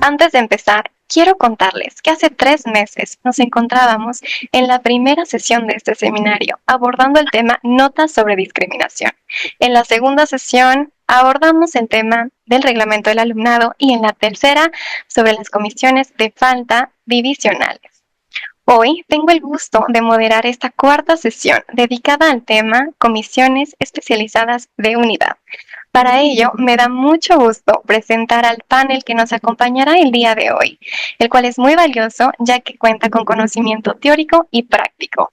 Antes de empezar, quiero contarles que hace 3 meses nos encontrábamos en la primera sesión de este seminario, abordando el tema Notas sobre discriminación. En la segunda sesión abordamos el tema del reglamento del alumnado y en la tercera sobre las comisiones de falta divisionales. Hoy tengo el gusto de moderar esta cuarta sesión dedicada al tema Comisiones Especializadas de Unidad. Para ello, me da mucho gusto presentar al panel que nos acompañará el día de hoy, el cual es muy valioso ya que cuenta con conocimiento teórico y práctico.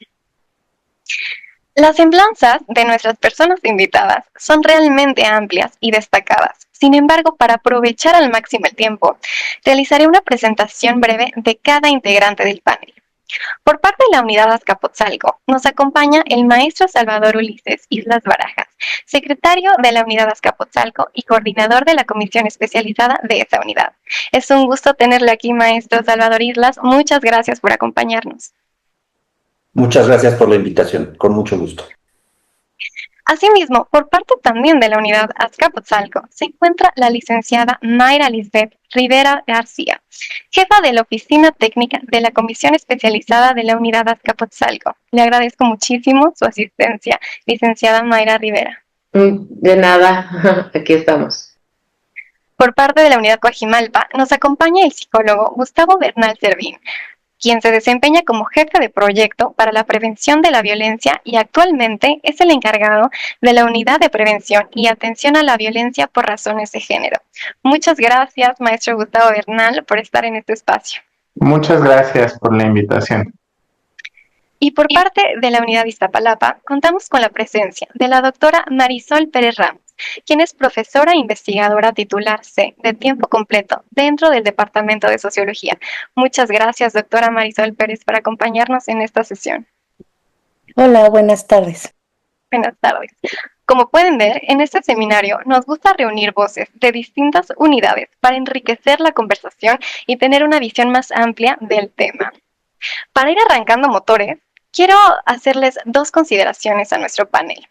Las semblanzas de nuestras personas invitadas son realmente amplias y destacadas. Sin embargo, para aprovechar al máximo el tiempo, realizaré una presentación breve de cada integrante del panel. Por parte de la unidad Azcapotzalco, nos acompaña el maestro Salvador Ulises Islas Barajas, secretario de la unidad Azcapotzalco y coordinador de la comisión especializada de esa unidad. Es un gusto tenerle aquí, maestro Salvador Islas. Muchas gracias por acompañarnos. Muchas gracias por la invitación, con mucho gusto. Asimismo, por parte también de la unidad Azcapotzalco, se encuentra la licenciada Mayra Lisbeth Rivera García, jefa de la oficina técnica de la comisión especializada de la unidad Azcapotzalco. Le agradezco muchísimo su asistencia, licenciada Mayra Rivera. De nada, aquí estamos. Por parte de la unidad Coajimalpa, nos acompaña el psicólogo Gustavo Bernal Servín, quien se desempeña como jefe de proyecto para la prevención de la violencia y actualmente es el encargado de la unidad de prevención y atención a la violencia por razones de género. Muchas gracias, maestro Gustavo Bernal, por estar en este espacio. Muchas gracias por la invitación. Y por parte de la unidad Iztapalapa, contamos con la presencia de la doctora Marisol Pérez Ramos, quien es profesora e investigadora titular C de tiempo completo dentro del Departamento de Sociología. Muchas gracias, doctora Marisol Pérez, por acompañarnos en esta sesión. Hola, buenas tardes. Buenas tardes. Como pueden ver, en este seminario nos gusta reunir voces de distintas unidades para enriquecer la conversación y tener una visión más amplia del tema. Para ir arrancando motores, quiero hacerles 2 consideraciones a nuestro panel.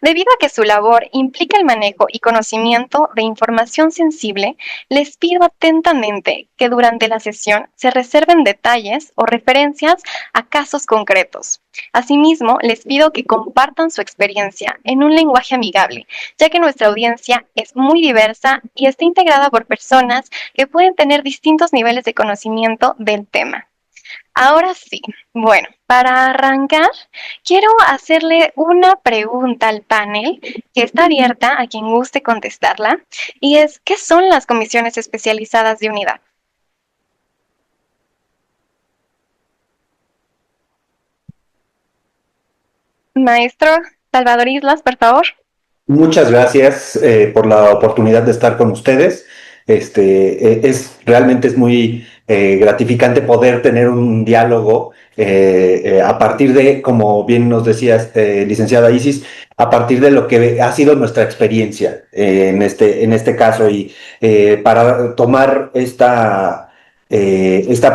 Debido a que su labor implica el manejo y conocimiento de información sensible, les pido atentamente que durante la sesión se reserven detalles o referencias a casos concretos. Asimismo, les pido que compartan su experiencia en un lenguaje amigable, ya que nuestra audiencia es muy diversa y está integrada por personas que pueden tener distintos niveles de conocimiento del tema. Ahora sí, bueno, para arrancar, quiero hacerle una pregunta al panel que está abierta a quien guste contestarla, y es, ¿qué son las comisiones especializadas de unidad? Maestro Salvador Islas, por favor. Muchas gracias por la oportunidad de estar con ustedes. Realmente es muy gratificante poder tener un diálogo a partir de, como bien nos decías, licenciada Isis, a partir de lo que ha sido nuestra experiencia en este caso. Y para tomar esta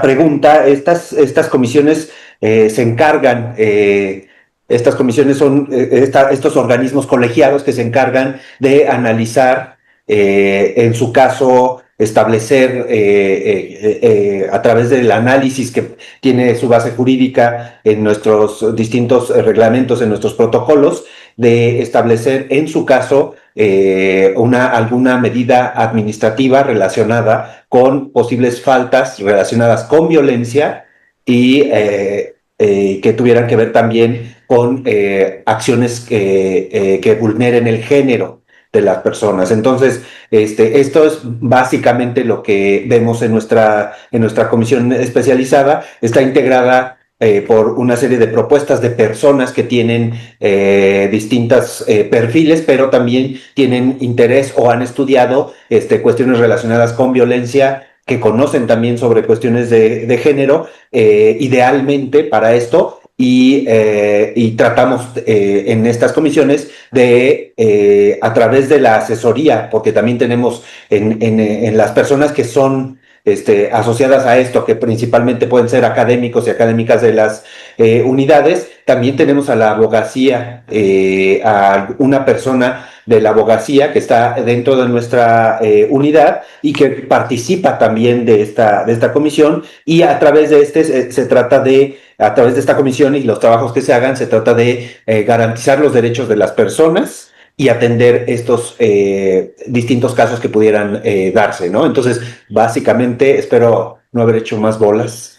pregunta, estas comisiones se encargan. Estas comisiones son estos organismos colegiados que se encargan de analizar, en su caso, establecer a través del análisis que tiene su base jurídica en nuestros distintos reglamentos, en nuestros protocolos, de establecer en su caso alguna medida administrativa relacionada con posibles faltas relacionadas con violencia y que tuvieran que ver también con acciones que vulneren el género de las personas. Entonces, esto es básicamente lo que vemos en nuestra comisión especializada. Está integrada por una serie de propuestas de personas que tienen distintos perfiles, pero también tienen interés o han estudiado cuestiones relacionadas con violencia, que conocen también sobre cuestiones de género, idealmente para esto, y tratamos en estas comisiones de, a través de la asesoría, porque también tenemos en las personas que son asociadas a esto, que principalmente pueden ser académicos y académicas de las unidades, también tenemos a la abogacía, a una persona de la abogacía que está dentro de nuestra unidad y que participa también de esta comisión, y a través de se trata de, a través de esta comisión y los trabajos que se hagan, se trata de garantizar los derechos de las personas y atender estos distintos casos que pudieran darse, ¿no? Entonces, básicamente, espero no haber hecho más bolas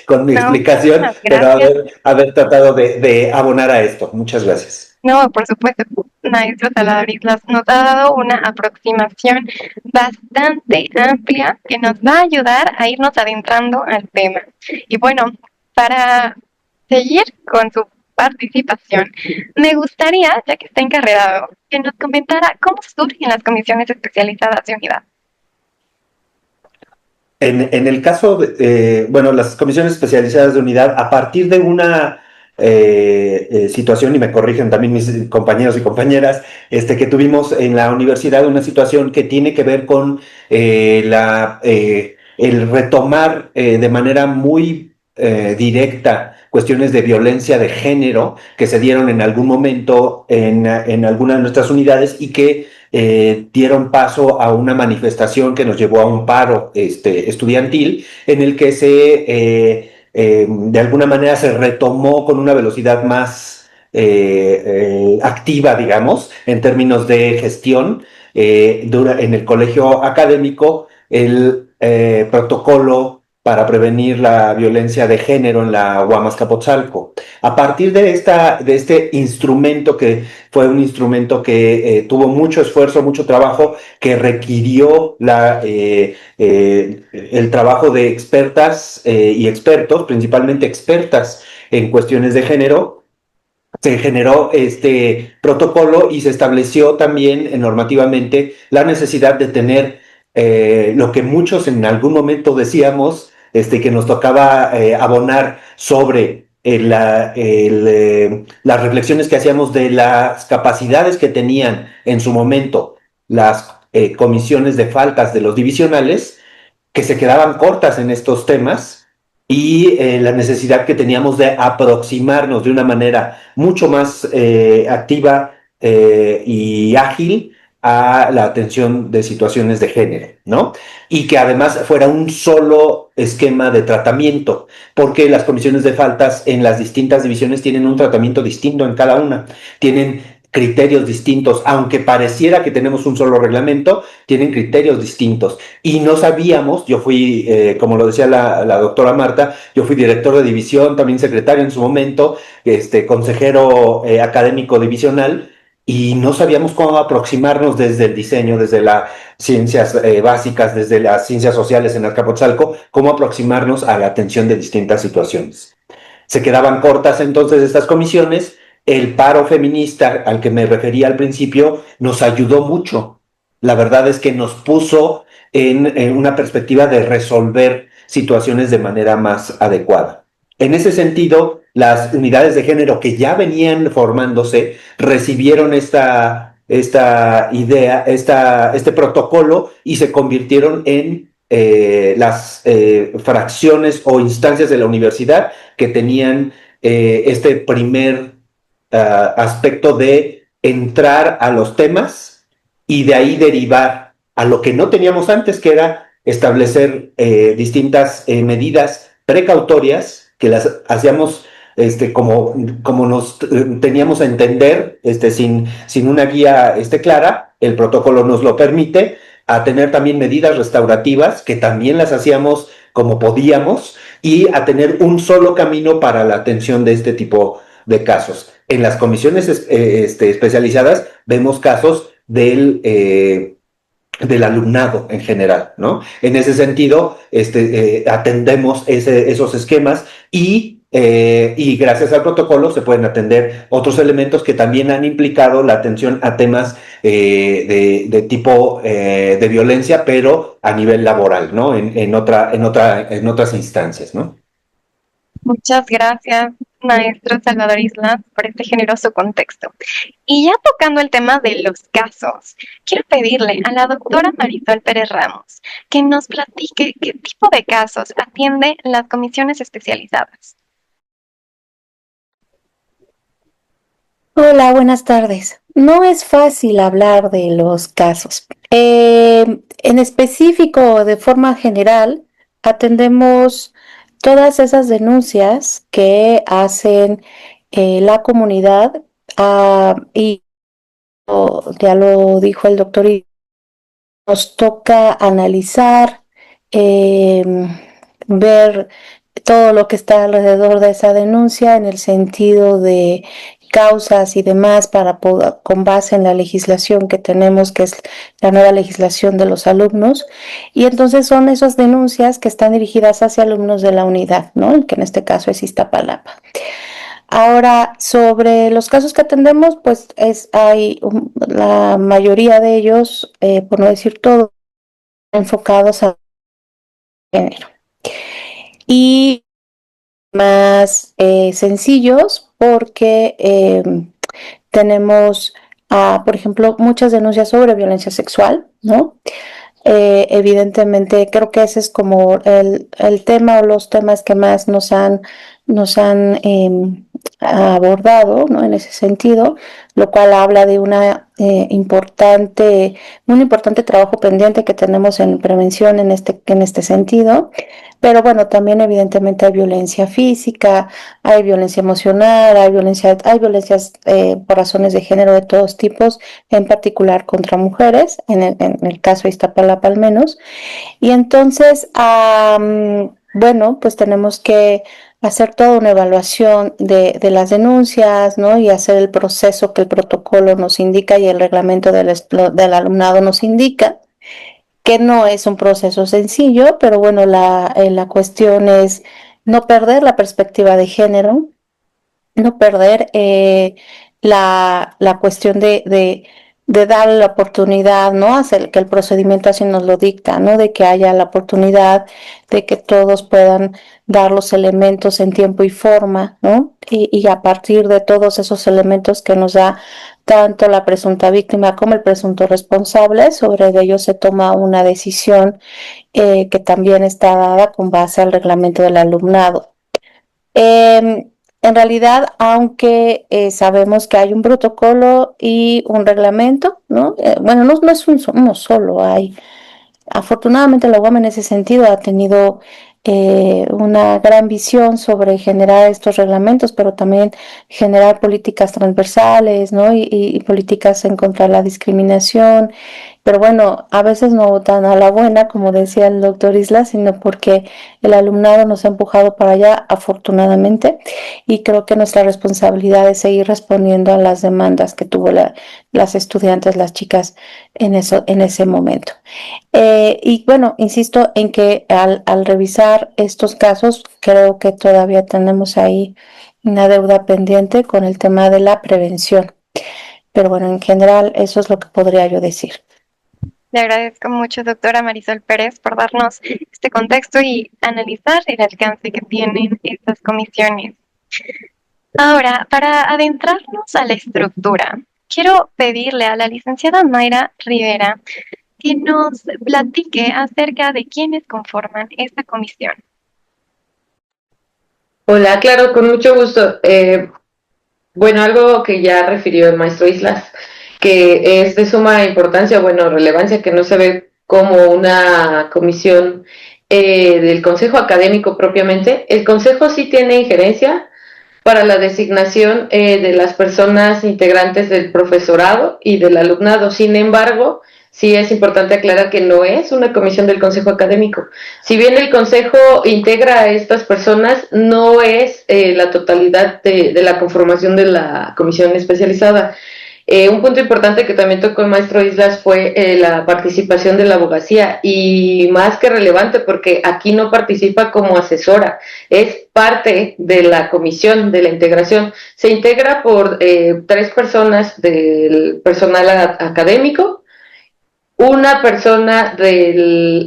con mi No, explicación, muchísimas pero gracias. haber tratado de abonar a esto. Muchas gracias. No, por supuesto, maestro Salvador Islas nos ha dado una aproximación bastante amplia que nos va a ayudar a irnos adentrando al tema. Y bueno, para seguir con su participación, me gustaría, ya que está encarregado, que nos comentara cómo surgen las comisiones especializadas de unidad. En el caso de, bueno, las comisiones especializadas de unidad, a partir de una situación, y me corrigen también mis compañeros y compañeras, que tuvimos en la universidad, una situación que tiene que ver con el retomar de manera muy directa cuestiones de violencia de género que se dieron en algún momento en alguna de nuestras unidades y que dieron paso a una manifestación que nos llevó a un paro estudiantil en el que de alguna manera se retomó con una velocidad más activa, digamos, en términos de gestión en el colegio académico, el protocolo para prevenir la violencia de género en la Huamascapotzalco. A partir de este instrumento, que fue un instrumento que tuvo mucho esfuerzo, mucho trabajo, que requirió el trabajo de expertas y expertos, principalmente expertas en cuestiones de género, se generó este protocolo y se estableció también normativamente la necesidad de tener lo que muchos en algún momento decíamos, que nos tocaba abonar sobre las reflexiones que hacíamos de las capacidades que tenían en su momento las comisiones de faltas de los divisionales, que se quedaban cortas en estos temas, y la necesidad que teníamos de aproximarnos de una manera mucho más activa y ágil a la atención de situaciones de género, ¿no? Y que además fuera un solo esquema de tratamiento, porque las comisiones de faltas en las distintas divisiones tienen un tratamiento distinto en cada una, tienen criterios distintos, aunque pareciera que tenemos un solo reglamento, tienen criterios distintos. Y no sabíamos, yo fui, como lo decía la doctora Marta, yo fui director de división, también secretario en su momento, consejero académico divisional, y no sabíamos cómo aproximarnos desde el diseño, desde las ciencias básicas, desde las ciencias sociales en Azcapotzalco, cómo aproximarnos a la atención de distintas situaciones. Se quedaban cortas entonces estas comisiones. El paro feminista al que me refería al principio nos ayudó mucho. La verdad es que nos puso en una perspectiva de resolver situaciones de manera más adecuada. En ese sentido, las unidades de género que ya venían formándose recibieron esta idea, este protocolo, y se convirtieron en las fracciones o instancias de la universidad que tenían este primer aspecto de entrar a los temas y de ahí derivar a lo que no teníamos antes, que era establecer distintas medidas precautorias que las hacíamos como nos teníamos a entender, sin una guía clara. El protocolo nos lo permite, a tener también medidas restaurativas que también las hacíamos como podíamos, y a tener un solo camino para la atención de este tipo de casos. En las comisiones especializadas vemos casos del alumnado en general, ¿no? En ese sentido, atendemos esos esquemas, y gracias al protocolo se pueden atender otros elementos que también han implicado la atención a temas de tipo de violencia, pero a nivel laboral, ¿no? En otras instancias, ¿no? Muchas gracias, maestro Salvador Islas, por este generoso contexto. Y ya tocando el tema de los casos, quiero pedirle a la doctora Marisol Pérez Ramos que nos platique qué tipo de casos atiende las comisiones especializadas. Hola, buenas tardes. No es fácil hablar de los casos. En específico, de forma general, atendemos todas esas denuncias que hacen la comunidad y ya lo dijo el doctor, y nos toca analizar, eh, ver todo lo que está alrededor de esa denuncia en el sentido de causas y demás para poder, con base en la legislación que tenemos, que es la nueva legislación de los alumnos, y entonces son esas denuncias que están dirigidas hacia alumnos de la unidad, ¿no? Que en este caso es Iztapalapa. Ahora, sobre los casos que atendemos, pues la mayoría de ellos, por no decir todo, enfocados a género. Y más sencillos porque tenemos, por ejemplo, muchas denuncias sobre violencia sexual, ¿no? Evidentemente, creo que ese es como el tema o los temas que más nos han abordado, ¿no? En ese sentido, lo cual habla de un importante trabajo pendiente que tenemos en prevención en este sentido. Pero bueno, también evidentemente hay violencia física, hay violencia emocional, hay violencias por razones de género de todos tipos, en particular contra mujeres, en el caso de Iztapalapa al menos. Y entonces, bueno, pues tenemos que hacer toda una evaluación de las denuncias, ¿no? Y hacer el proceso que el protocolo nos indica y el reglamento del alumnado nos indica, que no es un proceso sencillo, pero bueno, la cuestión es no perder la perspectiva de género, no perder la cuestión de dar la oportunidad, ¿no? Hacer que el procedimiento así nos lo dicta, ¿no? De que haya la oportunidad de que todos puedan dar los elementos en tiempo y forma, ¿no? Y a partir de todos esos elementos que nos da tanto la presunta víctima como el presunto responsable, sobre ello se toma una decisión que también está dada con base al reglamento del alumnado. En realidad, aunque sabemos que hay un protocolo y un reglamento, ¿no? Bueno, no es uno solo, afortunadamente la UAM en ese sentido ha tenido una gran visión sobre generar estos reglamentos, pero también generar políticas transversales, ¿no? Y políticas en contra de la discriminación. Pero bueno, a veces no tan a la buena, como decía el doctor Isla, sino porque el alumnado nos ha empujado para allá, afortunadamente, y creo que nuestra responsabilidad es seguir respondiendo a las demandas que tuvo las estudiantes, las chicas en ese momento. Y bueno, insisto en que al revisar estos casos, creo que todavía tenemos ahí una deuda pendiente con el tema de la prevención. Pero bueno, en general, eso es lo que podría yo decir. Le agradezco mucho, doctora Marisol Pérez, por darnos este contexto y analizar el alcance que tienen estas comisiones. Ahora, para adentrarnos a la estructura, quiero pedirle a la licenciada Mayra Rivera que nos platique acerca de quiénes conforman esta comisión. Hola, claro, con mucho gusto. Bueno, algo que ya refirió el maestro Islas, que es de suma importancia, bueno, relevancia, que no se ve como una comisión del Consejo Académico propiamente. El Consejo sí tiene injerencia para la designación de las personas integrantes del profesorado y del alumnado. Sin embargo, sí es importante aclarar que no es una comisión del Consejo Académico. Si bien el Consejo integra a estas personas, no es la totalidad de la conformación de la comisión especializada. Un punto importante que también tocó el maestro Islas fue la participación de la abogacía, y más que relevante porque aquí no participa como asesora, es parte de la comisión, de la integración. Se integra por 3 personas del personal académico, una persona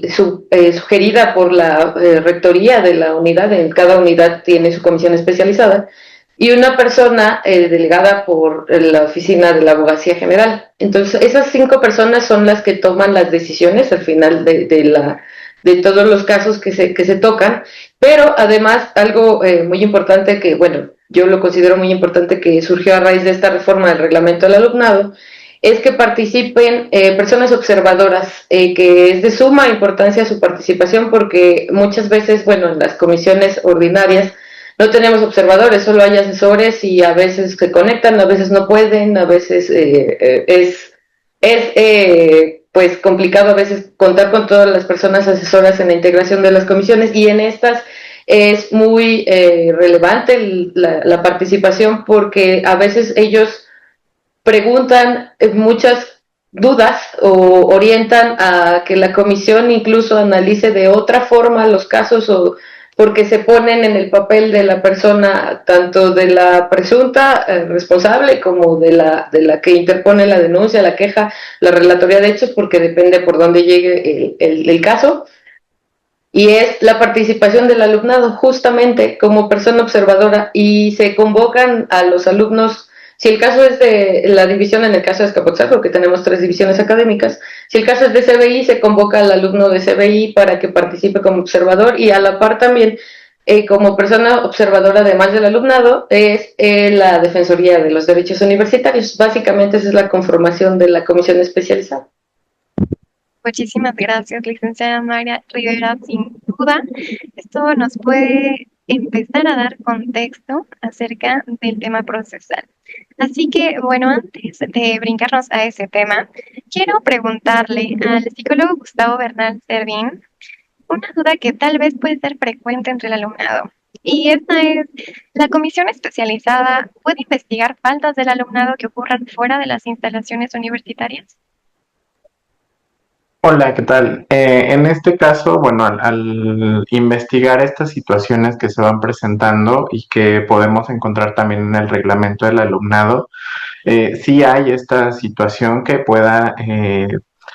sugerida por la rectoría de la unidad, en cada unidad tiene su comisión especializada, y una persona delegada por la oficina de la Abogacía General. Entonces, esas 5 personas son las que toman las decisiones al final de todos los casos que se tocan, pero además algo muy importante que, bueno, yo lo considero muy importante, que surgió a raíz de esta reforma del reglamento del alumnado, es que participen personas observadoras, que es de suma importancia su participación, porque muchas veces, bueno, en las comisiones ordinarias no tenemos observadores, solo hay asesores y a veces se conectan, a veces no pueden, a veces pues complicado a veces contar con todas las personas asesoras en la integración de las comisiones, y en estas es muy relevante la participación, porque a veces ellos preguntan muchas dudas o orientan a que la comisión incluso analice de otra forma los casos, o porque se ponen en el papel de la persona, tanto de la presunta responsable como de la que interpone la denuncia, la queja, la relatoría de hechos, porque depende por dónde llegue el caso. Y es la participación del alumnado justamente como persona observadora, y se convocan a los alumnos. Si el caso es de la división, en el caso de Azcapotzalco, que tenemos 3 divisiones académicas, si el caso es de CBI, se convoca al alumno de CBI para que participe como observador, y a la par también, como persona observadora, además del alumnado, es la Defensoría de los Derechos Universitarios. Básicamente esa es la conformación de la comisión especializada. Muchísimas gracias, licenciada Mayra Rivera. Sin duda, esto nos puede empezar a dar contexto acerca del tema procesal. Así que, bueno, antes de brincarnos a ese tema, quiero preguntarle al psicólogo Gustavo Bernal Servín una duda que tal vez puede ser frecuente entre el alumnado. Y esta es, ¿la comisión especializada puede investigar faltas del alumnado que ocurran fuera de las instalaciones universitarias? Hola, ¿qué tal? En este caso, bueno, al investigar estas situaciones que se van presentando y que podemos encontrar también en el reglamento del alumnado, sí hay esta situación que pueda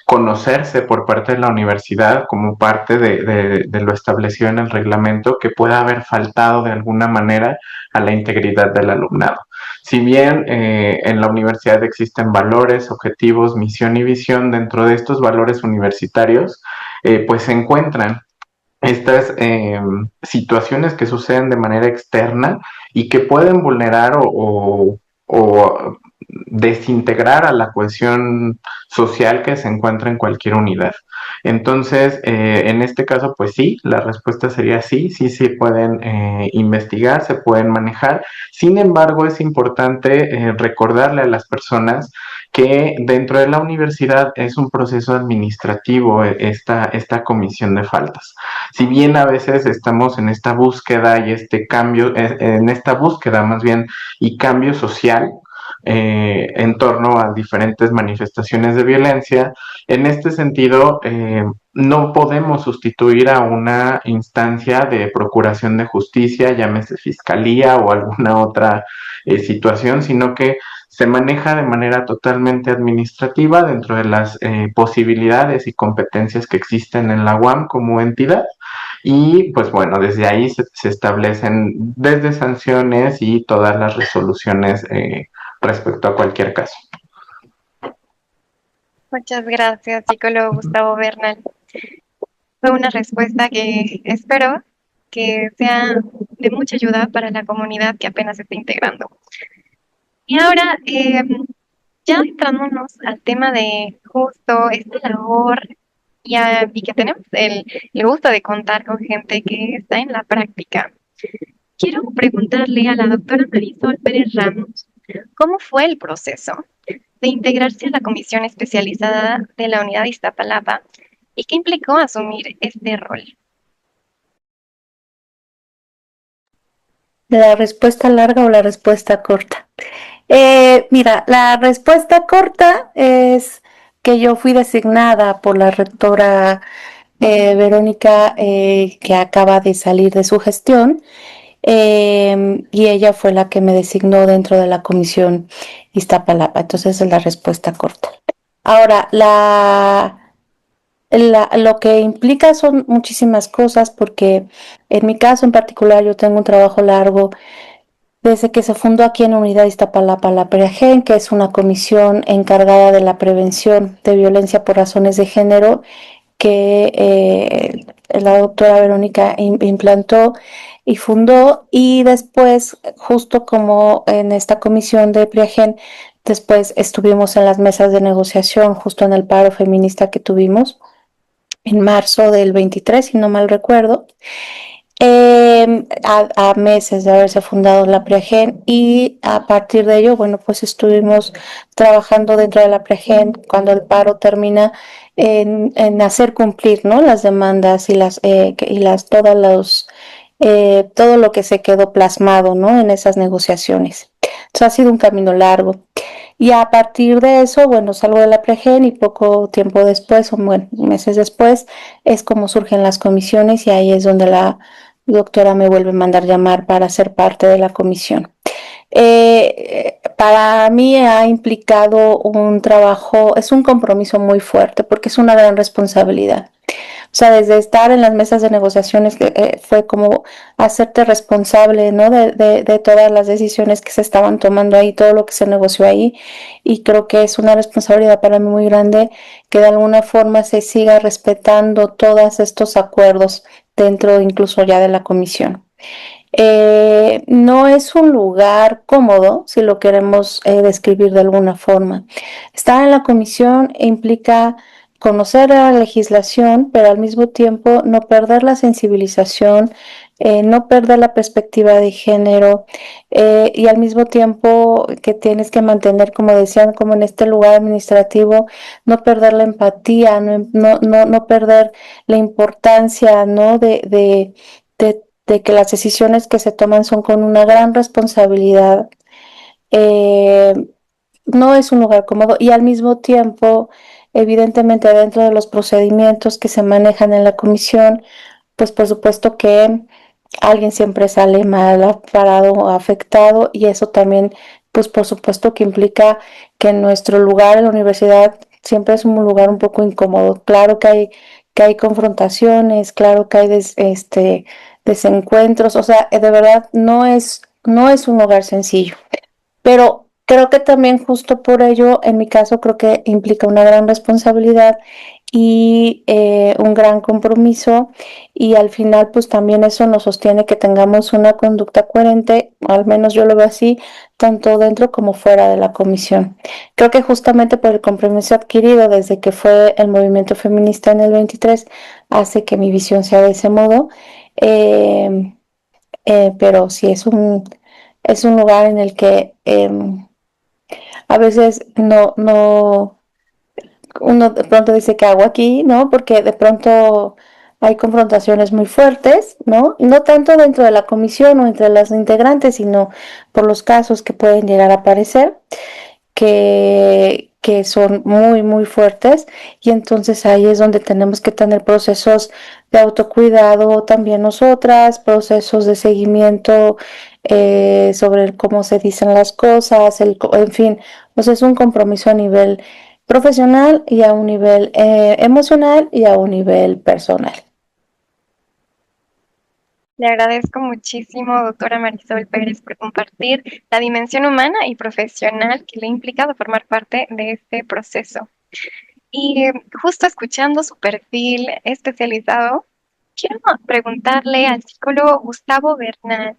conocerse por parte de la universidad como parte de lo establecido en el reglamento, que pueda haber faltado de alguna manera a la integridad del alumnado. Si bien en la universidad existen valores, objetivos, misión y visión, dentro de estos valores universitarios, pues se encuentran estas situaciones que suceden de manera externa y que pueden vulnerar o desintegrar a la cohesión social que se encuentra en cualquier unidad. Entonces, en este caso, pues sí, la respuesta sería sí, sí pueden investigar, se pueden manejar. Sin embargo, es importante recordarle a las personas que dentro de la universidad es un proceso administrativo esta comisión de faltas. Si bien a veces estamos en esta búsqueda y este cambio, en esta búsqueda más bien y cambio social, en torno a diferentes manifestaciones de violencia. En este sentido, no podemos sustituir a una instancia de procuración de justicia, llámese fiscalía o alguna otra situación, sino que se maneja de manera totalmente administrativa dentro de las posibilidades y competencias que existen en la UAM como entidad. Y pues bueno, desde ahí se establecen desde sanciones y todas las resoluciones respecto a cualquier caso. Muchas gracias, psicólogo Gustavo Bernal. Fue una respuesta que espero que sea de mucha ayuda para la comunidad que apenas se está integrando. Y ahora, ya entrándonos al tema de justo esta labor y que tenemos el gusto de contar con gente que está en la práctica, quiero preguntarle a la doctora Marisol Pérez Ramos, ¿cómo fue el proceso de integrarse a la comisión especializada de la unidad de Iztapalapa y qué implicó asumir este rol? ¿La respuesta larga o la respuesta corta? Mira, la respuesta corta es que yo fui designada por la rectora Verónica, que acaba de salir de su gestión, y ella fue la que me designó dentro de la comisión Iztapalapa. Entonces esa es la respuesta corta. Ahora, lo que implica son muchísimas cosas, porque en mi caso en particular yo tengo un trabajo largo desde que se fundó aquí en la Unidad de Iztapalapa la PREAGEN, que es una comisión encargada de la prevención de violencia por razones de género, que la doctora Verónica implantó y fundó, y después, justo como en esta comisión de Priagen, después estuvimos en las mesas de negociación, justo en el paro feminista que tuvimos en marzo del 23, si no mal recuerdo, a meses de haberse fundado la Priagen, y a partir de ello, bueno, pues estuvimos trabajando dentro de la Priagen cuando el paro termina en hacer cumplir, ¿no?, las demandas todas los todo lo que se quedó plasmado, ¿no?, en esas negociaciones. Entonces ha sido un camino largo. Y a partir de eso, bueno, salgo de la Priagen y poco tiempo después, o bueno, meses después, es como surgen las comisiones, y ahí es donde la doctora me vuelve a mandar llamar para ser parte de la comisión. Para mí ha implicado un trabajo, es un compromiso muy fuerte porque es una gran responsabilidad. O sea, desde estar en las mesas de negociaciones fue como hacerte responsable, ¿no?, de todas las decisiones que se estaban tomando ahí, todo lo que se negoció ahí, y creo que es una responsabilidad para mí muy grande que de alguna forma se siga respetando todos estos acuerdos dentro incluso ya de la comisión. No es un lugar cómodo, si lo queremos describir de alguna forma. Estar en la comisión implica conocer la legislación, pero al mismo tiempo no perder la sensibilización, no perder la perspectiva de género, y al mismo tiempo que tienes que mantener, como decían, como en este lugar administrativo, no perder la empatía, no perder la importancia, ¿no?, de que las decisiones que se toman son con una gran responsabilidad. Eh, no es un lugar cómodo, y al mismo tiempo, evidentemente, dentro de los procedimientos que se manejan en la comisión, pues por supuesto que alguien siempre sale mal parado o afectado, y eso también, pues por supuesto que implica que nuestro lugar en la universidad siempre es un lugar un poco incómodo. Claro que hay confrontaciones, claro que hay desencuentros, o sea, de verdad no es un lugar sencillo. Pero creo que también justo por ello, en mi caso, creo que implica una gran responsabilidad y un gran compromiso, y al final pues también eso nos sostiene que tengamos una conducta coherente, al menos yo lo veo así, tanto dentro como fuera de la comisión. Creo que justamente por el compromiso adquirido desde que fue el movimiento feminista en el 23 hace que mi visión sea de ese modo. Eh, pero sí es un lugar en el que a veces uno de pronto dice, ¿qué hago aquí?, ¿no? Porque de pronto hay confrontaciones muy fuertes, ¿no? Y no tanto dentro de la comisión o entre las integrantes, sino por los casos que pueden llegar a aparecer, que son muy, muy fuertes, y entonces ahí es donde tenemos que tener procesos de autocuidado también nosotras, procesos de seguimiento sobre cómo se dicen las cosas, en fin, pues es un compromiso a nivel profesional y a un nivel emocional y a un nivel personal. Le agradezco muchísimo, doctora Marisol Pérez, por compartir la dimensión humana y profesional que le ha implicado formar parte de este proceso. Y justo escuchando su perfil especializado, quiero preguntarle al psicólogo Gustavo Bernal,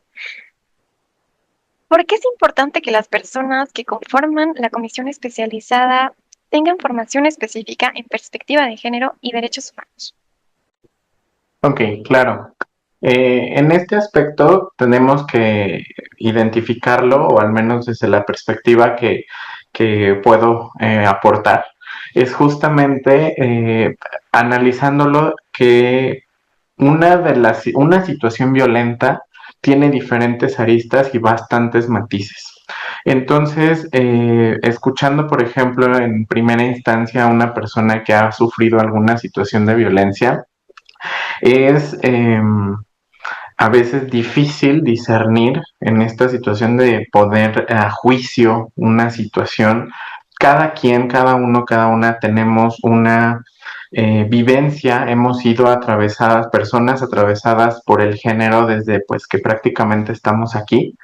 ¿por qué es importante que las personas que conforman la comisión especializada tengan formación específica en perspectiva de género y derechos humanos? Ok, claro. En este aspecto tenemos que identificarlo, o al menos desde la perspectiva que puedo aportar, es justamente analizándolo que una situación violenta tiene diferentes aristas y bastantes matices. Entonces, escuchando, por ejemplo, en primera instancia a una persona que ha sufrido alguna situación de violencia, es a veces difícil discernir en esta situación de poner a juicio una situación. Cada quien, cada uno, cada una tenemos una vivencia, hemos sido atravesadas, personas atravesadas por el género desde pues que prácticamente estamos aquí.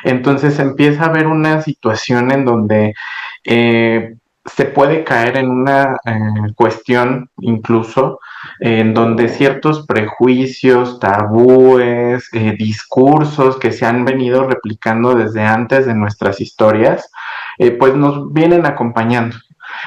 Entonces empieza a haber una situación en donde se puede caer en una cuestión incluso en donde ciertos prejuicios, tabúes, discursos que se han venido replicando desde antes de nuestras historias, pues nos vienen acompañando.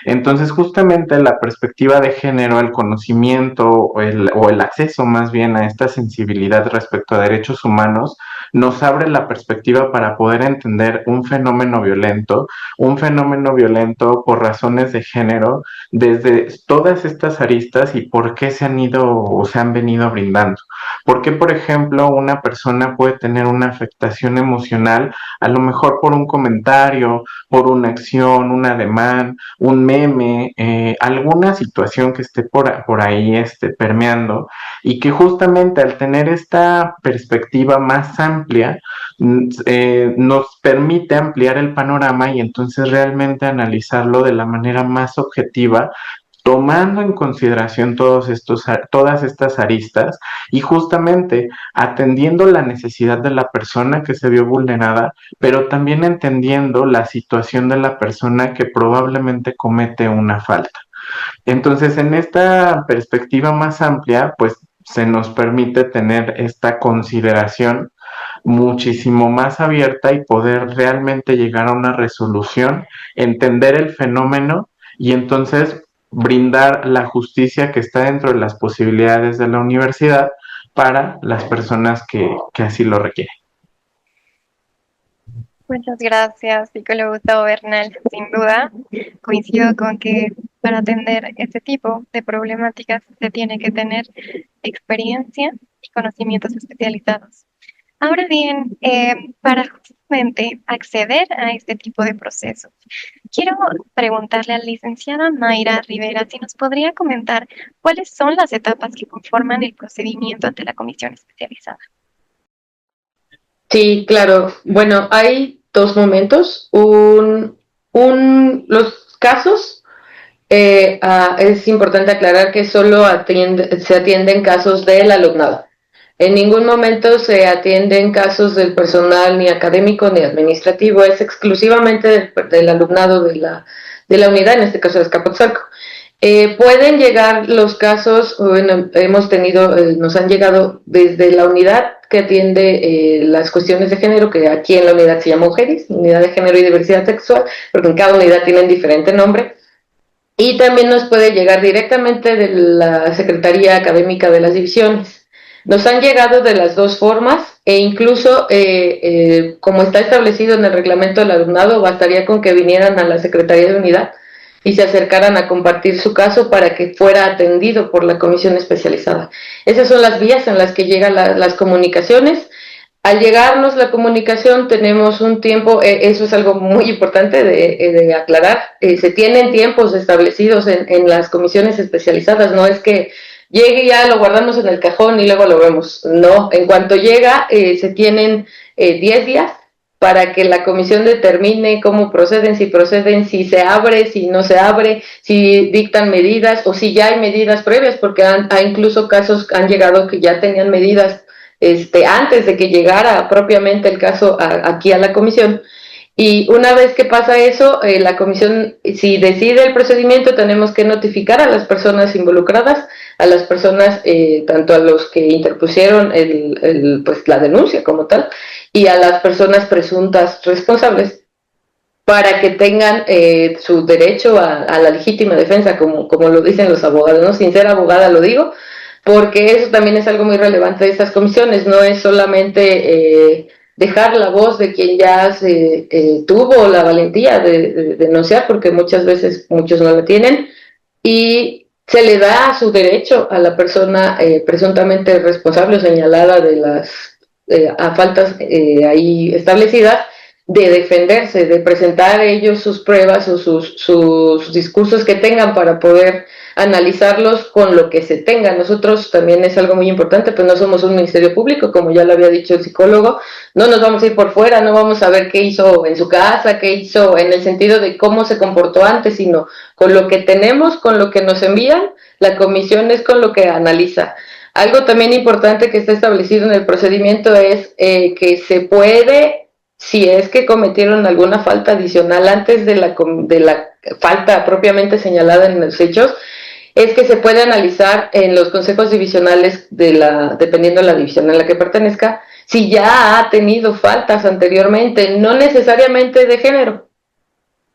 Entonces, justamente la perspectiva de género, el conocimiento o el acceso más bien a esta sensibilidad respecto a derechos humanos, nos abre la perspectiva para poder entender un fenómeno violento por razones de género, desde todas estas aristas y por qué se han ido o se han venido brindando. ¿Por qué, por ejemplo, una persona puede tener una afectación emocional, a lo mejor por un comentario, por una acción, un ademán, un meme, alguna situación que esté por ahí permeando, y que justamente al tener esta perspectiva más amplia, nos permite ampliar el panorama y entonces realmente analizarlo de la manera más objetiva, tomando en consideración todas estas aristas y justamente atendiendo la necesidad de la persona que se vio vulnerada, pero también entendiendo la situación de la persona que probablemente comete una falta. Entonces, en esta perspectiva más amplia, pues se nos permite tener esta consideración muchísimo más abierta y poder realmente llegar a una resolución, entender el fenómeno y entonces brindar la justicia que está dentro de las posibilidades de la universidad para las personas que así lo requieren. Muchas gracias, psicólogo Gustavo Bernal. Sin duda, coincido con que para atender este tipo de problemáticas se tiene que tener experiencia y conocimientos especializados. Ahora bien, para justamente acceder a este tipo de procesos, quiero preguntarle a la licenciada Mayra Rivera si nos podría comentar cuáles son las etapas que conforman el procedimiento ante la comisión especializada. Sí, claro. Bueno, hay dos momentos. Los casos, es importante aclarar que solo se atienden casos del alumnado. En ningún momento se atienden casos del personal ni académico ni administrativo, es exclusivamente del alumnado de la unidad, en este caso de Azcapotzalco. Pueden llegar los casos, bueno, nos han llegado desde la unidad que atiende las cuestiones de género, que aquí en la unidad se llama UGEDIS, Unidad de Género y Diversidad Sexual, porque en cada unidad tienen diferente nombre. Y también nos puede llegar directamente de la Secretaría Académica de las divisiones. Nos han llegado de las dos formas e incluso, como está establecido en el reglamento del alumnado, bastaría con que vinieran a la Secretaría de Unidad y se acercaran a compartir su caso para que fuera atendido por la comisión especializada. Esas son las vías en las que llegan las comunicaciones. Al llegarnos la comunicación tenemos un tiempo, eso es algo muy importante de aclarar, se tienen tiempos establecidos en las comisiones especializadas, no es que llegue y ya lo guardamos en el cajón y luego lo vemos, no, en cuanto llega se tienen 10 días para que la comisión determine cómo proceden, si se abre, si no se abre, si dictan medidas o si ya hay medidas previas, porque hay incluso casos han llegado que ya tenían medidas antes de que llegara propiamente el caso aquí a la comisión. Y una vez que pasa eso, la comisión, si decide el procedimiento, tenemos que notificar a las personas involucradas, a las personas, tanto a los que interpusieron pues la denuncia como tal, y a las personas presuntas responsables, para que tengan su derecho a la legítima defensa, como lo dicen los abogados, ¿no? Sin ser abogada lo digo, porque eso también es algo muy relevante de estas comisiones, no es solamente dejar la voz de quien ya tuvo la valentía de denunciar, porque muchas veces muchos no la tienen, y se le da su derecho a la persona presuntamente responsable o señalada de las a faltas ahí establecidas, de defenderse, de presentar ellos sus pruebas o sus discursos que tengan para poder analizarlos con lo que se tenga. Nosotros también es algo muy importante, pues no somos un ministerio público, como ya lo había dicho el psicólogo, no nos vamos a ir por fuera, no vamos a ver qué hizo en su casa, qué hizo en el sentido de cómo se comportó antes, sino con lo que tenemos, con lo que nos envían, la comisión es con lo que analiza. Algo también importante que está establecido en el procedimiento es que se puede si es que cometieron alguna falta adicional antes de la falta propiamente señalada en los hechos, es que se puede analizar en los consejos divisionales dependiendo de la división en la que pertenezca, si ya ha tenido faltas anteriormente, no necesariamente de género,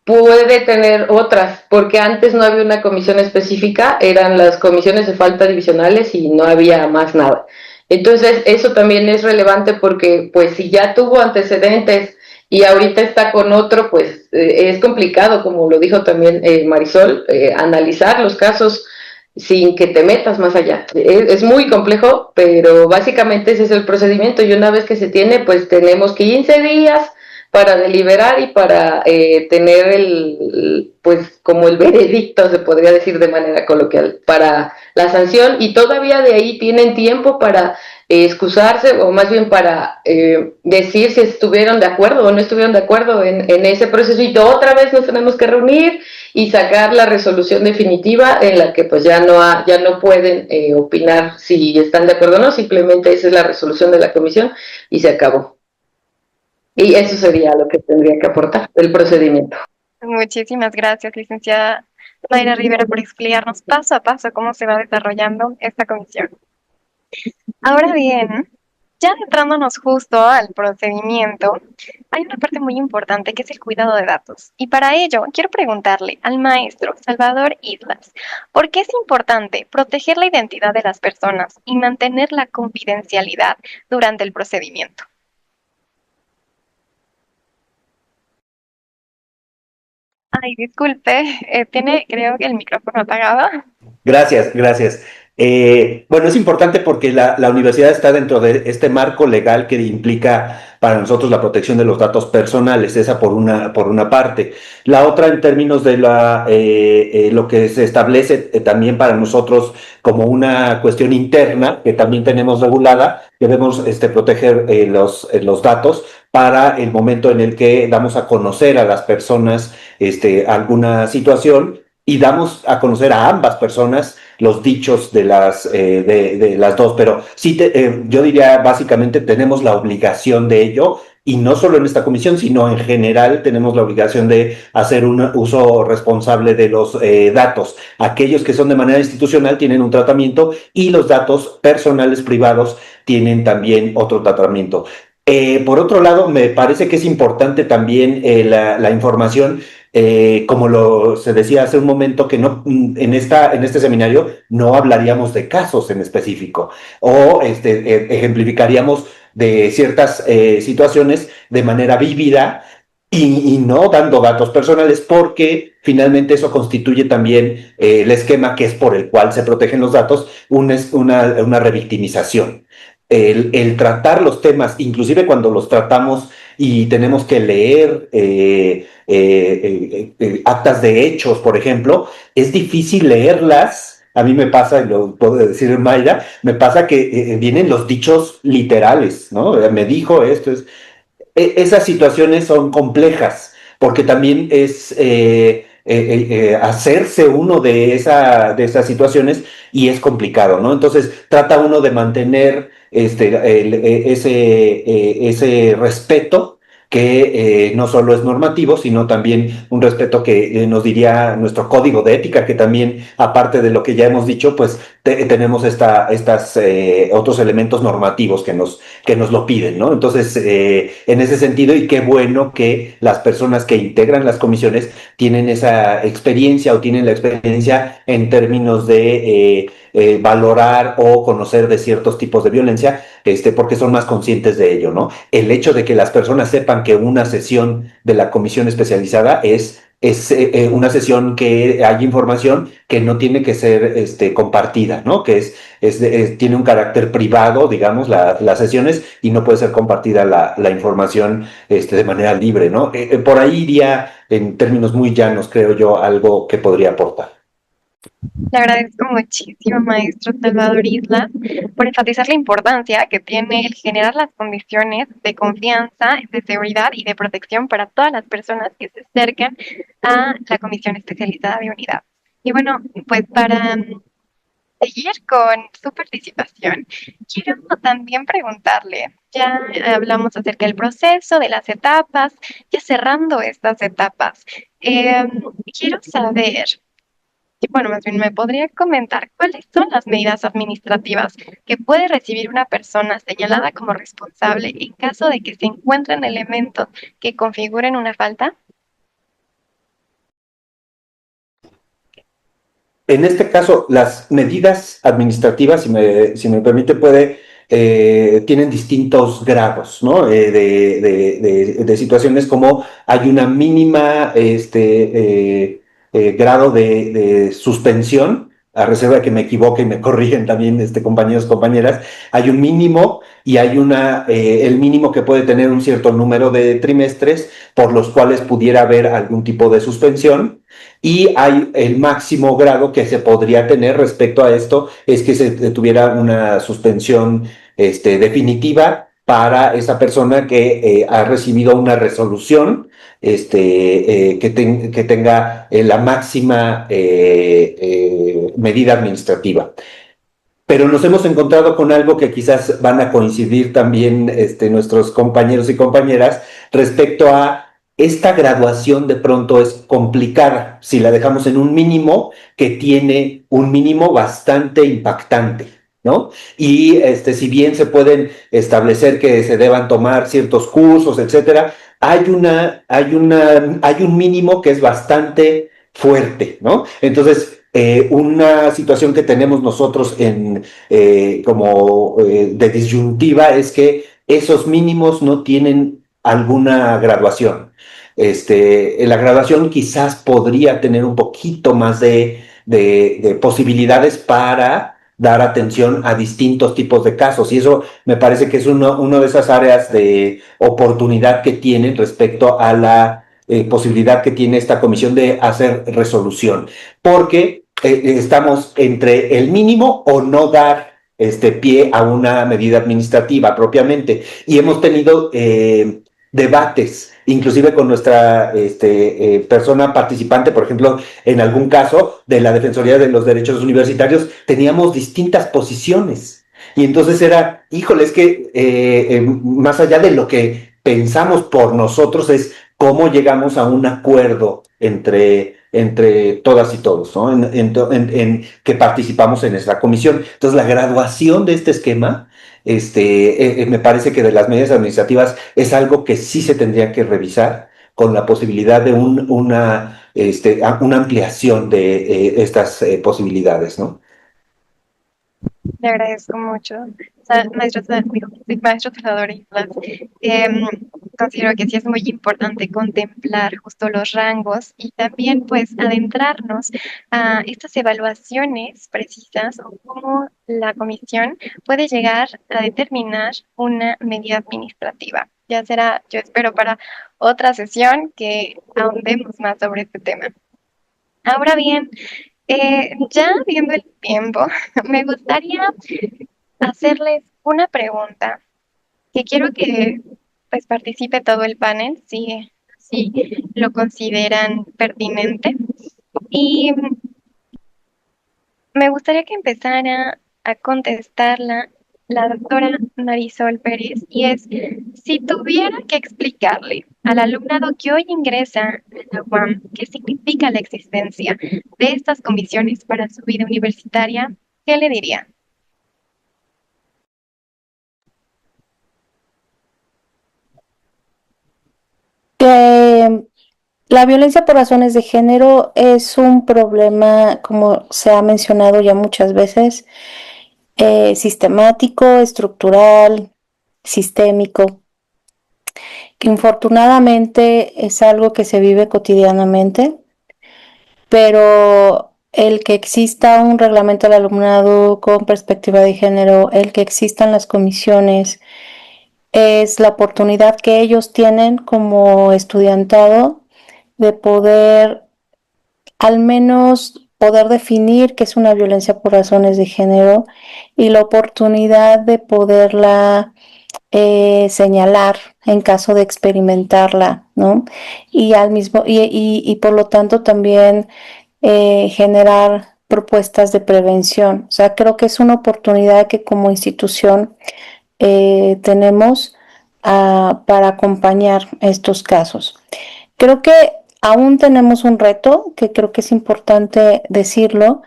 puede tener otras, porque antes no había una comisión específica, eran las comisiones de falta divisionales y no había más nada. Entonces, eso también es relevante porque, pues, si ya tuvo antecedentes y ahorita está con otro, pues es complicado, como lo dijo también Marisol, analizar los casos sin que te metas más allá. Es muy complejo, pero básicamente ese es el procedimiento y una vez que se tiene, pues tenemos 15 días para deliberar y para tener pues como el veredicto, se podría decir de manera coloquial, para la sanción y todavía de ahí tienen tiempo para excusarse o más bien para decir si estuvieron de acuerdo o no estuvieron de acuerdo en ese proceso y otra vez nos tenemos que reunir y sacar la resolución definitiva en la que pues ya no pueden opinar si están de acuerdo o no, simplemente esa es la resolución de la comisión y se acabó. Y eso sería lo que tendría que aportar el procedimiento. Muchísimas gracias, licenciada Mayra Rivera, por explicarnos paso a paso cómo se va desarrollando esta comisión. Ahora bien, ya entrándonos justo al procedimiento, hay una parte muy importante que es el cuidado de datos. Y para ello, quiero preguntarle al maestro Salvador Islas, ¿por qué es importante proteger la identidad de las personas y mantener la confidencialidad durante el procedimiento? Ay, disculpe, tiene creo que el micrófono apagado. Gracias, gracias. Bueno, es importante porque la universidad está dentro de este marco legal que implica para nosotros la protección de los datos personales, esa por una parte. La otra, en términos de lo que se establece también para nosotros como una cuestión interna que también tenemos regulada, debemos proteger los datos para el momento en el que damos a conocer a las personas alguna situación y damos a conocer a ambas personas los dichos de las dos, pero sí, yo diría básicamente tenemos la obligación de ello y no solo en esta comisión, sino en general tenemos la obligación de hacer un uso responsable de los datos. Aquellos que son de manera institucional tienen un tratamiento y los datos personales privados tienen también otro tratamiento. Por otro lado, me parece que es importante también la información como se decía hace un momento, que no, en este seminario no hablaríamos de casos en específico o ejemplificaríamos de ciertas situaciones de manera vívida y no dando datos personales porque finalmente eso constituye también el esquema que es por el cual se protegen los datos, una revictimización. El tratar los temas, inclusive cuando los tratamos y tenemos que leer actas de hechos, por ejemplo, es difícil leerlas. A mí me pasa, y lo puedo decir Mayra, me pasa que vienen los dichos literales, ¿no? Me dijo esto, esas situaciones son complejas, porque también es hacerse uno de esas situaciones y es complicado, ¿no? Entonces trata uno de mantener ese respeto que no solo es normativo, sino también un respeto que nos diría nuestro código de ética, que también, aparte de lo que ya hemos dicho, pues tenemos estas otros elementos normativos que nos lo piden, ¿no? Entonces, en ese sentido, y qué bueno que las personas que integran las comisiones tienen esa experiencia o tienen la experiencia en términos de valorar o conocer de ciertos tipos de violencia, porque son más conscientes de ello, ¿no? El hecho de que las personas sepan que una sesión de la comisión especializada es una sesión que hay información que no tiene que ser compartida, ¿no? Que tiene un carácter privado, digamos, las sesiones y no puede ser compartida la información de manera libre, ¿no? Por ahí iría, en términos muy llanos, creo yo, algo que podría aportar. Le agradezco muchísimo, maestro Salvador Isla, por enfatizar la importancia que tiene el generar las condiciones de confianza, de seguridad y de protección para todas las personas que se acercan a la Comisión Especializada de Unidad. Y bueno, pues para seguir con su participación, quiero también preguntarle ya hablamos acerca del proceso, de las etapas, ya cerrando estas etapas. Quiero saber, bueno, más bien me podría comentar cuáles son las medidas administrativas que puede recibir una persona señalada como responsable en caso de que se encuentren elementos que configuren una falta. En este caso, las medidas administrativas, si me permite, tienen distintos grados, ¿no? De situaciones como hay una mínima grado de suspensión, a reserva de que me equivoque y me corrigen también compañeros, compañeras, hay un mínimo y hay el mínimo que puede tener un cierto número de trimestres por los cuales pudiera haber algún tipo de suspensión. Y hay el máximo grado que se podría tener respecto a esto, es que se tuviera una suspensión definitiva para esa persona que ha recibido una resolución que tenga la máxima medida administrativa. Pero nos hemos encontrado con algo que quizás van a coincidir también nuestros compañeros y compañeras respecto a esta graduación. De pronto es complicada si la dejamos en un mínimo que tiene un mínimo bastante impactante, ¿no? Y si bien se pueden establecer que se deban tomar ciertos cursos, etcétera, hay un mínimo que es bastante fuerte, ¿no? Entonces, una situación que tenemos nosotros de disyuntiva es que esos mínimos no tienen alguna graduación. La graduación quizás podría tener un poquito más de posibilidades para dar atención a distintos tipos de casos, y eso me parece que es uno de esas áreas de oportunidad que tienen respecto a la posibilidad que tiene esta comisión de hacer resolución, porque estamos entre el mínimo o no dar pie a una medida administrativa propiamente, y hemos tenido debates, inclusive con nuestra persona participante. Por ejemplo, en algún caso de la Defensoría de los Derechos Universitarios, teníamos distintas posiciones. Y entonces era, híjole, es que más allá de lo que pensamos por nosotros, es cómo llegamos a un acuerdo entre todas y todos, ¿no? En que participamos en esta comisión. Entonces, la graduación de este esquema, me parece que de las medidas administrativas es algo que sí se tendría que revisar con la posibilidad de una ampliación de estas posibilidades, ¿no? Le agradezco mucho. O sea, maestro Salvador Islas, considero que sí es muy importante contemplar justo los rangos y también pues adentrarnos a estas evaluaciones precisas o cómo la comisión puede llegar a determinar una medida administrativa. Ya será, yo espero, para otra sesión que ahondemos más sobre este tema. Ahora bien, ya viendo el tiempo, me gustaría hacerles una pregunta que quiero que pues participe todo el panel, si lo consideran pertinente. Y me gustaría que empezara a contestarla la doctora Marisol Pérez, y es, si tuviera que explicarle al alumnado que hoy ingresa a la UAM qué significa la existencia de estas comisiones para su vida universitaria, ¿qué le diría? Que la violencia por razones de género es un problema, como se ha mencionado ya muchas veces, sistemático, estructural, sistémico, que infortunadamente es algo que se vive cotidianamente, pero el que exista un reglamento del alumnado con perspectiva de género, el que existan las comisiones, es la oportunidad que ellos tienen como estudiantado de poder, al menos poder definir qué es una violencia por razones de género, y la oportunidad de poderla señalar en caso de experimentarla, ¿no? Y por lo tanto también generar propuestas de prevención. O sea, creo que es una oportunidad que como institución tenemos para acompañar estos casos. Creo que aún tenemos un reto, que creo que es importante decirlo,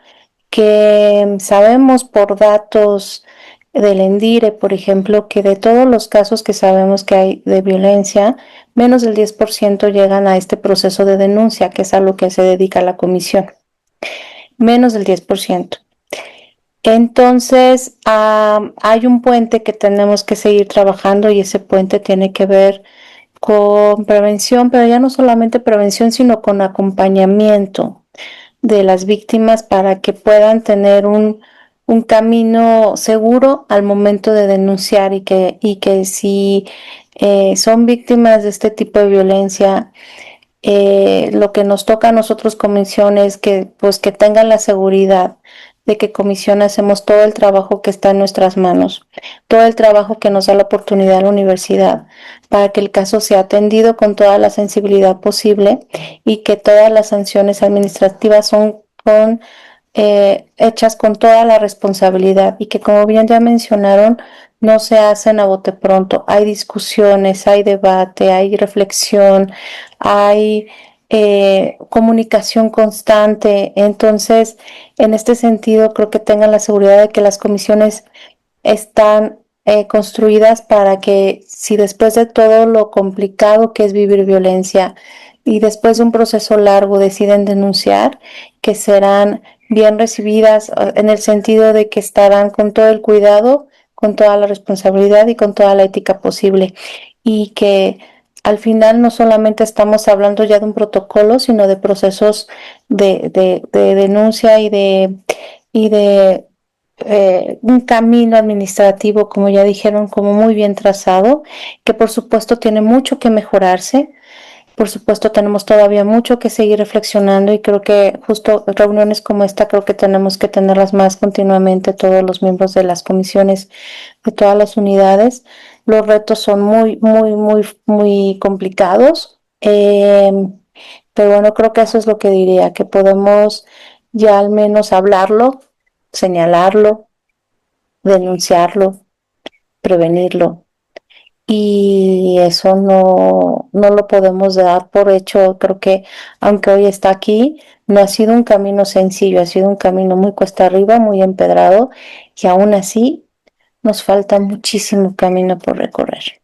que sabemos por datos del ENDIRE, por ejemplo, que de todos los casos que sabemos que hay de violencia, menos del 10% llegan a este proceso de denuncia, que es a lo que se dedica la comisión. Menos del 10%. Entonces, hay un puente que tenemos que seguir trabajando y ese puente tiene que ver con prevención, pero ya no solamente prevención, sino con acompañamiento de las víctimas para que puedan tener un camino seguro al momento de denunciar y que si son víctimas de este tipo de violencia, lo que nos toca a nosotros comisión es que pues que tengan la seguridad de que comisión hacemos todo el trabajo que está en nuestras manos, todo el trabajo que nos da la oportunidad en la universidad para que el caso sea atendido con toda la sensibilidad posible y que todas las sanciones administrativas son hechas con toda la responsabilidad y que, como bien ya mencionaron, no se hacen a bote pronto. Hay discusiones, hay debate, hay reflexión, hay comunicación constante. Entonces, en este sentido, creo que tengan la seguridad de que las comisiones están construidas para que, si después de todo lo complicado que es vivir violencia y después de un proceso largo deciden denunciar, que serán bien recibidas en el sentido de que estarán con todo el cuidado, con toda la responsabilidad y con toda la ética posible, y que al final no solamente estamos hablando ya de un protocolo, sino de procesos de denuncia y de un camino administrativo, como ya dijeron, como muy bien trazado, que por supuesto tiene mucho que mejorarse. Por supuesto, tenemos todavía mucho que seguir reflexionando y creo que justo reuniones como esta creo que tenemos que tenerlas más continuamente todos los miembros de las comisiones de todas las unidades. Los retos son muy, muy, muy, muy complicados, pero bueno, creo que eso es lo que diría, que podemos ya al menos hablarlo, señalarlo, denunciarlo, prevenirlo. Y eso no lo podemos dar por hecho. Creo que aunque hoy está aquí, no ha sido un camino sencillo, ha sido un camino muy cuesta arriba, muy empedrado, y aún así nos falta muchísimo camino por recorrer.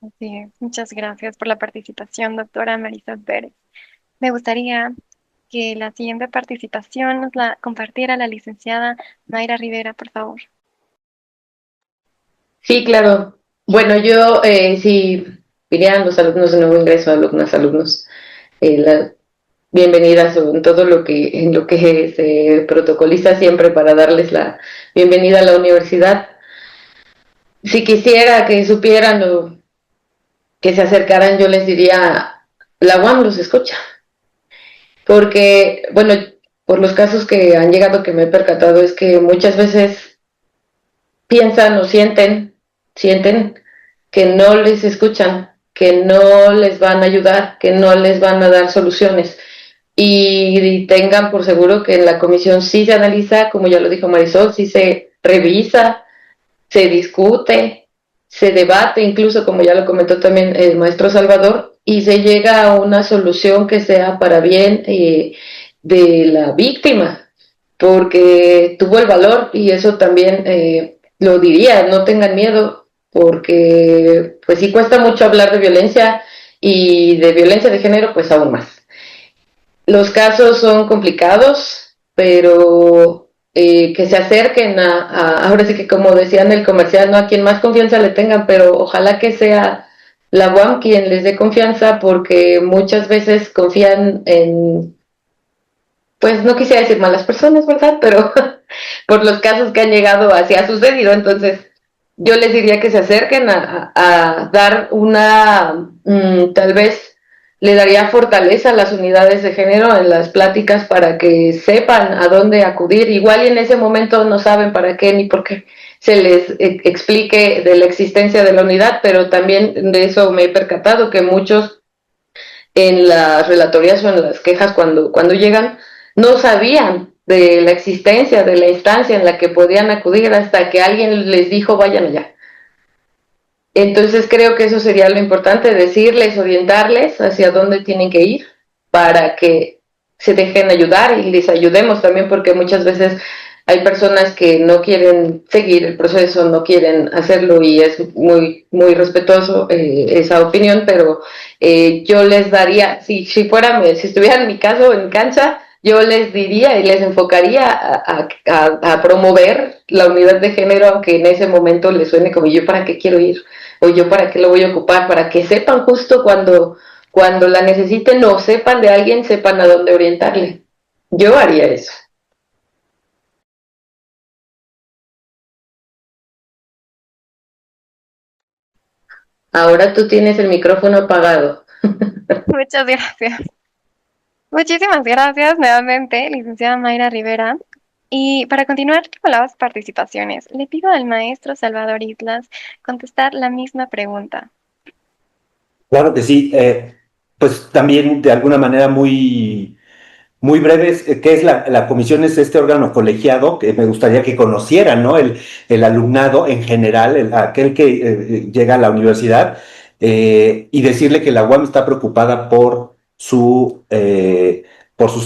Así es. Muchas gracias por la participación, doctora Marisa Pérez. Me gustaría que la siguiente participación nos la compartiera la licenciada Mayra Rivera, por favor. Sí, claro. Bueno, yo, si pidieran los alumnos de nuevo ingreso, alumnos, la bienvenida en todo en lo que se protocoliza siempre para darles la bienvenida a la universidad. Si quisiera que supieran o que se acercaran, yo les diría, la UAM los escucha. Porque, bueno, por los casos que han llegado que me he percatado es que muchas veces piensan o sienten que no les escuchan, que no les van a ayudar, que no les van a dar soluciones. Y tengan por seguro que en la comisión sí se analiza, como ya lo dijo Marisol, sí se revisa, se discute, se debate, incluso como ya lo comentó también el maestro Salvador, y se llega a una solución que sea para bien de la víctima, porque tuvo el valor y eso también lo diría, no tengan miedo, porque pues sí cuesta mucho hablar de violencia y de violencia de género pues aún más. Los casos son complicados, pero que se acerquen ahora sí que como decían el comercial, no a quien más confianza le tengan, pero ojalá que sea la UAM quien les dé confianza, porque muchas veces confían en, pues no quisiera decir malas personas, ¿verdad? Pero por los casos que han llegado así ha sucedido, entonces yo les diría que se acerquen a dar una, tal vez le daría fortaleza a las unidades de género en las pláticas para que sepan a dónde acudir. Igual y en ese momento no saben para qué ni por qué se les explique de la existencia de la unidad, pero también de eso me he percatado que muchos en las relatorías o en las quejas cuando llegan no sabían de la existencia, de la instancia en la que podían acudir hasta que alguien les dijo vayan allá. Entonces creo que eso sería lo importante, decirles, orientarles hacia dónde tienen que ir para que se dejen ayudar y les ayudemos también, porque muchas veces hay personas que no quieren seguir el proceso, no quieren hacerlo, y es muy, muy respetuoso esa opinión, pero yo les daría, si estuviera en mi caso, en cancha, yo les diría y les enfocaría a promover la unidad de género, aunque en ese momento les suene como yo para qué quiero ir, o yo para qué lo voy a ocupar, para que sepan justo cuando la necesiten o sepan de alguien, sepan a dónde orientarle. Yo haría eso. Ahora tú tienes el micrófono apagado. Muchas gracias. Muchísimas gracias nuevamente, licenciada Mayra Rivera. Y para continuar con las participaciones, le pido al maestro Salvador Islas contestar la misma pregunta. Claro que sí. Pues también de alguna manera muy breves, ¿qué es la comisión? Es este órgano colegiado que me gustaría que conocieran, ¿no? El alumnado en general, aquel que llega a la universidad, y decirle que la UAM está preocupada por su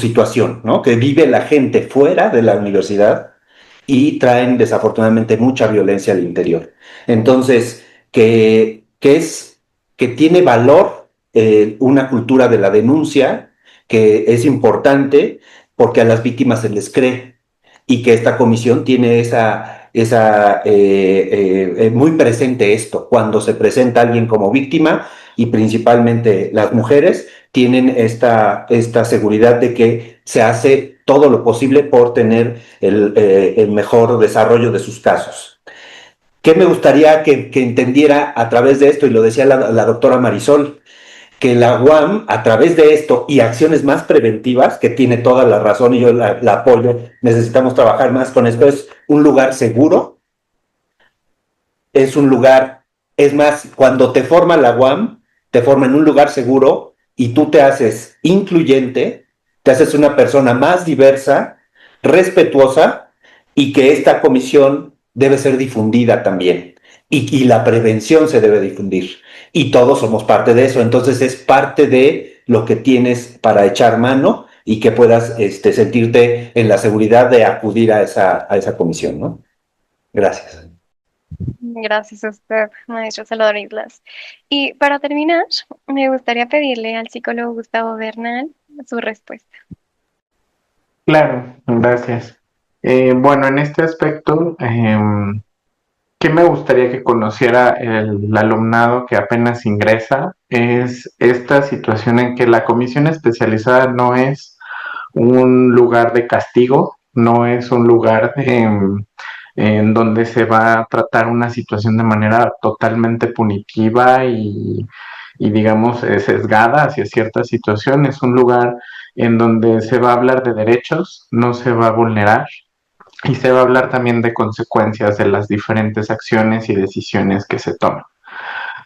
situación, ¿no? Que vive la gente fuera de la universidad y traen desafortunadamente mucha violencia al interior. Entonces, que tiene valor una cultura de la denuncia, que es importante porque a las víctimas se les cree, y que esta comisión tiene muy presente esto. Cuando se presenta alguien como víctima, y principalmente las mujeres, tienen esta seguridad de que se hace todo lo posible por tener el mejor desarrollo de sus casos. ¿Qué me gustaría que entendiera a través de esto? Y lo decía la doctora Marisol, que la UAM, a través de esto y acciones más preventivas, que tiene toda la razón y yo la apoyo, necesitamos trabajar más con esto, es un lugar seguro, es un lugar, es más, cuando te forma la UAM, te forma en un lugar seguro y tú te haces incluyente, te haces una persona más diversa, respetuosa, y que esta comisión debe ser difundida también. Y la prevención se debe difundir. Y todos somos parte de eso. Entonces es parte de lo que tienes para echar mano y que puedas sentirte en la seguridad de acudir a esa comisión, ¿no? Gracias. Gracias a usted, maestro Salvador Islas. Y para terminar, me gustaría pedirle al psicólogo Gustavo Bernal su respuesta. Claro, gracias. Bueno, en este aspecto, ¿qué me gustaría que conociera el alumnado que apenas ingresa? Es esta situación en que la comisión especializada no es un lugar de castigo, no es un lugar en donde se va a tratar una situación de manera totalmente punitiva y digamos, sesgada hacia cierta situación. Es un lugar en donde se va a hablar de derechos, no se va a vulnerar, y se va a hablar también de consecuencias de las diferentes acciones y decisiones que se toman.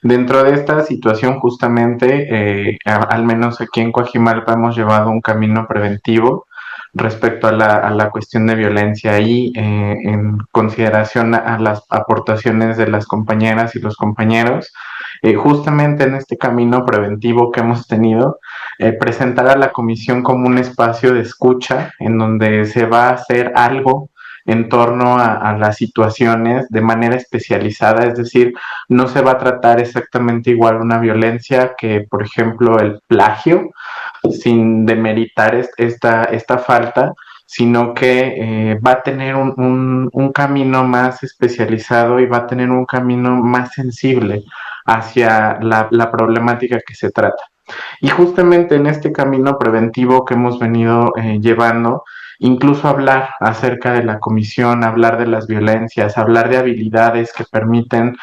Dentro de esta situación, justamente, al menos aquí en Coajimalpa hemos llevado un camino preventivo respecto a la cuestión de violencia y en consideración a las aportaciones de las compañeras y los compañeros. Justamente en este camino preventivo que hemos tenido, presentar a la comisión como un espacio de escucha en donde se va a hacer algo en torno a las situaciones de manera especializada, es decir, no se va a tratar exactamente igual una violencia que, por ejemplo, el plagio, sin demeritar esta falta, sino que va a tener un camino más especializado y va a tener un camino más sensible hacia la problemática que se trata. Y justamente en este camino preventivo que hemos venido llevando, incluso hablar acerca de la comisión, hablar de las violencias, hablar de habilidades que permiten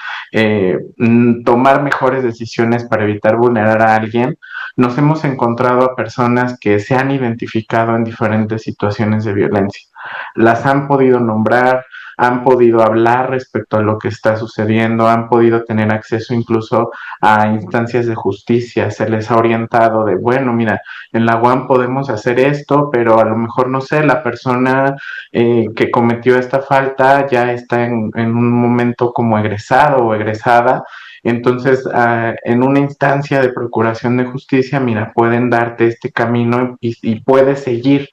tomar mejores decisiones para evitar vulnerar a alguien, nos hemos encontrado a personas que se han identificado en diferentes situaciones de violencia. Las han podido nombrar, han podido hablar respecto a lo que está sucediendo, han podido tener acceso incluso a instancias de justicia, se les ha orientado de, bueno, mira, en la UAM podemos hacer esto, pero a lo mejor, no sé, la persona que cometió esta falta ya está en un momento como egresado o egresada. Entonces, en una instancia de procuración de justicia, mira, pueden darte este camino y puedes seguir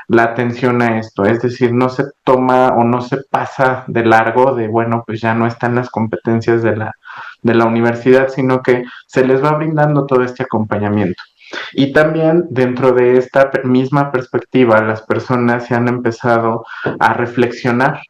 la atención a esto. Es decir, no se toma o no se pasa de largo de, bueno, pues ya no están las competencias de la universidad, sino que se les va brindando todo este acompañamiento. Y también dentro de esta misma perspectiva, las personas se han empezado a reflexionar,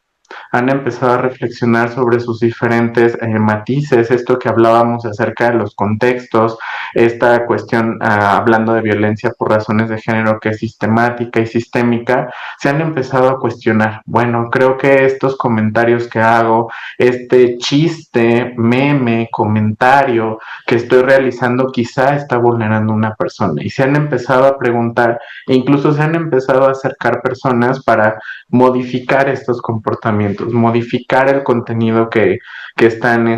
sobre sus diferentes matices, esto que hablábamos acerca de los contextos, esta cuestión, hablando de violencia por razones de género que es sistemática y sistémica, se han empezado a cuestionar, bueno, creo que estos comentarios que hago, este chiste, meme, comentario que estoy realizando quizá está vulnerando a una persona, y se han empezado a preguntar e incluso se han empezado a acercar personas para modificar estos comportamientos, modificar el contenido que están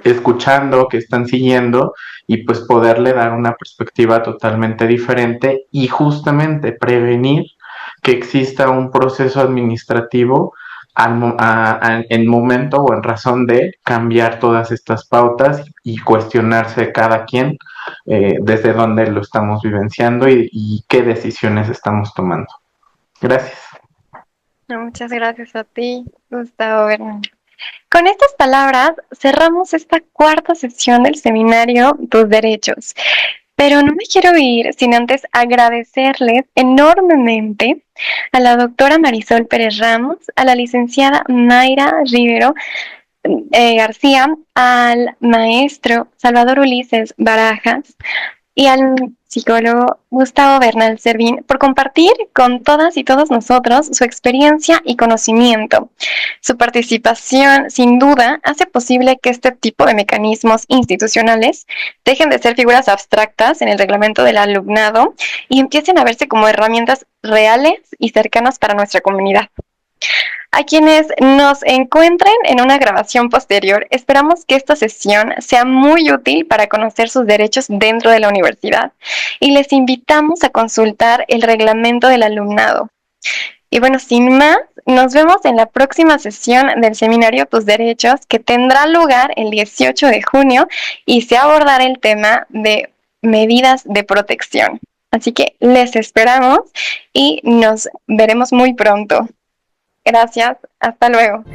escuchando, que están siguiendo, y pues poderle dar una perspectiva totalmente diferente y justamente prevenir que exista un proceso administrativo en momento o en razón de cambiar todas estas pautas y cuestionarse cada quien desde dónde lo estamos vivenciando y qué decisiones estamos tomando. Gracias. No, muchas gracias a ti, Gustavo Bernal. Con estas palabras cerramos esta cuarta sesión del seminario Tus Derechos. Pero no me quiero ir sin antes agradecerles enormemente a la doctora Marisol Pérez Ramos, a la licenciada Mayra Rivero García, al maestro Salvador Ulises Barajas y al psicólogo Gustavo Bernal Servín por compartir con todas y todos nosotros su experiencia y conocimiento. Su participación, sin duda, hace posible que este tipo de mecanismos institucionales dejen de ser figuras abstractas en el reglamento del alumnado y empiecen a verse como herramientas reales y cercanas para nuestra comunidad. A quienes nos encuentren en una grabación posterior, esperamos que esta sesión sea muy útil para conocer sus derechos dentro de la universidad y les invitamos a consultar el reglamento del alumnado. Y bueno, sin más, nos vemos en la próxima sesión del seminario Tus Derechos, que tendrá lugar el 18 de junio y se abordará el tema de medidas de protección. Así que les esperamos y nos veremos muy pronto. Gracias, hasta luego.